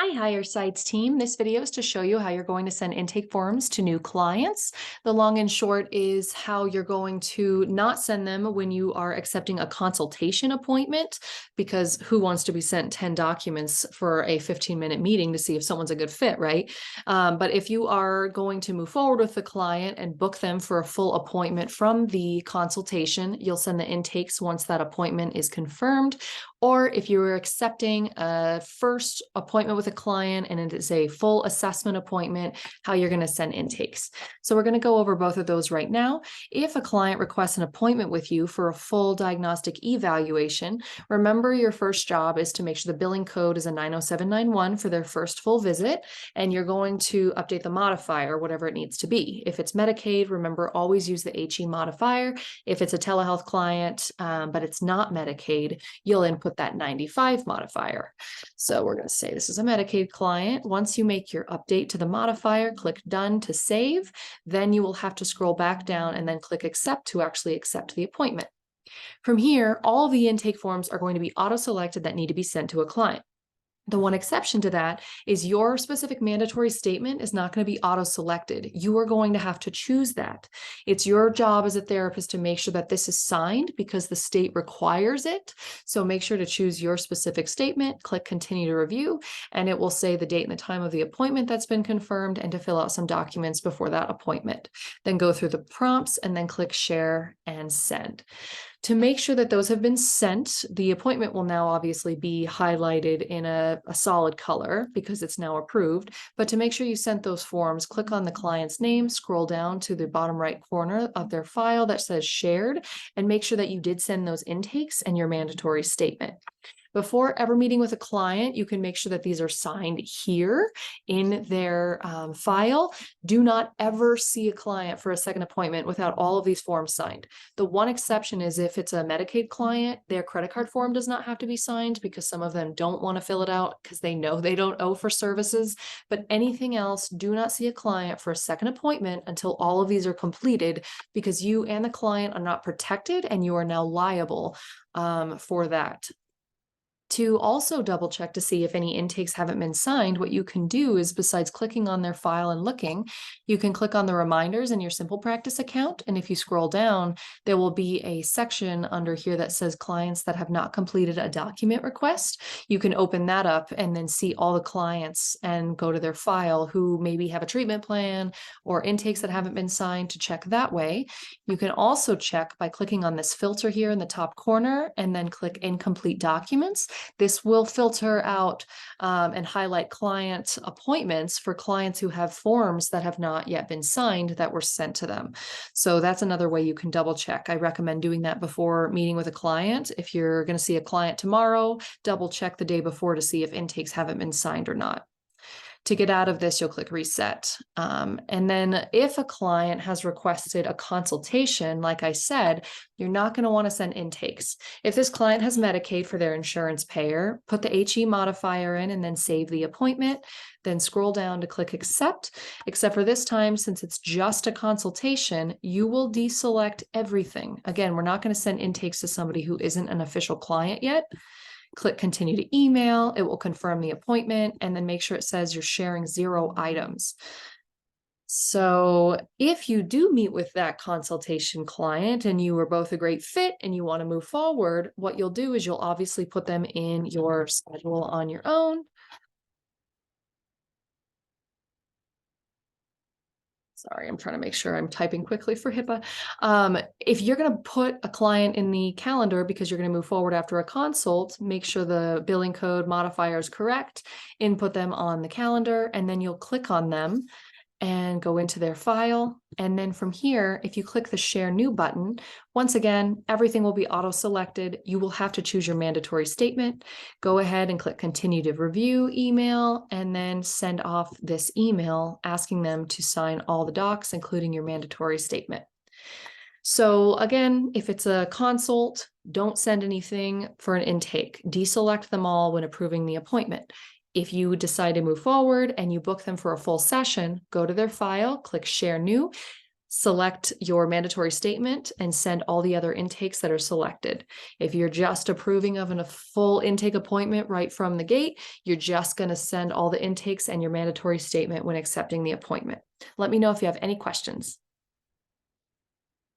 Hi, Higher Sites team. This video is to show you how you're going to send intake forms to new clients. The long and short is how you're going to not send them when you are accepting a consultation appointment, because who wants to be sent 10 documents for a 15-minute meeting to see if someone's a good fit, right? But if you are going to move forward with the client and book them for a full appointment from the consultation, you'll send the intakes once that appointment is confirmed. Or if you're accepting a first appointment with a client and it is a full assessment appointment, how you're going to send intakes. So we're going to go over both of those right now. If a client requests an appointment with you for a full diagnostic evaluation, remember your first job is to make sure the billing code is a 90791 for their first full visit, and you're going to update the modifier, whatever it needs to be. If it's Medicaid, remember always use the HE modifier. If it's a telehealth client, but it's not Medicaid, you'll input that 95 modifier. So we're going to say this is a Medicaid client. Once you make your update to the modifier, click done to save. Then you will have to scroll back down and then click accept to actually accept the appointment. From here, all the intake forms are going to be auto-selected that need to be sent to a client. The one exception to that is your specific mandatory statement is not going to be auto-selected. You are going to have to choose that. It's your job as a therapist to make sure that this is signed because the state requires it. So make sure to choose your specific statement, click continue to review, and it will say the date and the time of the appointment that's been confirmed and to fill out some documents before that appointment. Then go through the prompts and then click share and send. To make sure that those have been sent, the appointment will now obviously be highlighted in a solid color because it's now approved. But to make sure you sent those forms, click on the client's name, scroll down to the bottom right corner of their file that says shared, and make sure that you did send those intakes and your mandatory statement. Before ever meeting with a client, you can make sure that these are signed here in their file. Do not ever see a client for a second appointment without all of these forms signed. The one exception is if it's a Medicaid client, their credit card form does not have to be signed because some of them don't want to fill it out because they know they don't owe for services. But anything else, do not see a client for a second appointment until all of these are completed, because you and the client are not protected and you are now liable for that. To also double check to see if any intakes haven't been signed, what you can do is, besides clicking on their file and looking, you can click on the reminders in your Simple Practice account. And if you scroll down, there will be a section under here that says clients that have not completed a document request. You can open that up and then see all the clients and go to their file who maybe have a treatment plan or intakes that haven't been signed to check that way. You can also check by clicking on this filter here in the top corner and then click incomplete documents. This will filter out and highlight client appointments for clients who have forms that have not yet been signed that were sent to them. So that's another way you can double check. I recommend doing that before meeting with a client. If you're going to see a client tomorrow, double check the day before to see if intakes haven't been signed or not. To get out of this, you'll click reset. And then if a client has requested a consultation, like I said, you're not going to want to send intakes. If this client has Medicaid for their insurance payer, put the HE modifier in and then save the appointment. Then scroll down to click accept. Except for this time, since it's just a consultation, you will deselect everything. Again, we're not going to send intakes to somebody who isn't an official client yet. Click continue to email. It will confirm the appointment and then make sure it says you're sharing 0 items. So if you do meet with that consultation client and you are both a great fit and you want to move forward, what you'll do is you'll obviously put them in your schedule on your own. Sorry, I'm trying to make sure I'm typing quickly for HIPAA. If you're going to put a client in the calendar because you're going to move forward after a consult, make sure the billing code modifier is correct, input them on the calendar, and then you'll click on them and go into their file. And then from here, if you click the Share New button, once again, everything will be auto-selected. You will have to choose your mandatory statement. Go ahead and click Continue to Review email, and then send off this email asking them to sign all the docs, including your mandatory statement. So again, if it's a consult, don't send anything for an intake. Deselect them all when approving the appointment. If you decide to move forward and you book them for a full session, go to their file, click Share New, select your mandatory statement and send all the other intakes that are selected. If you're just approving of a full intake appointment right from the gate, you're just going to send all the intakes and your mandatory statement when accepting the appointment. Let me know if you have any questions.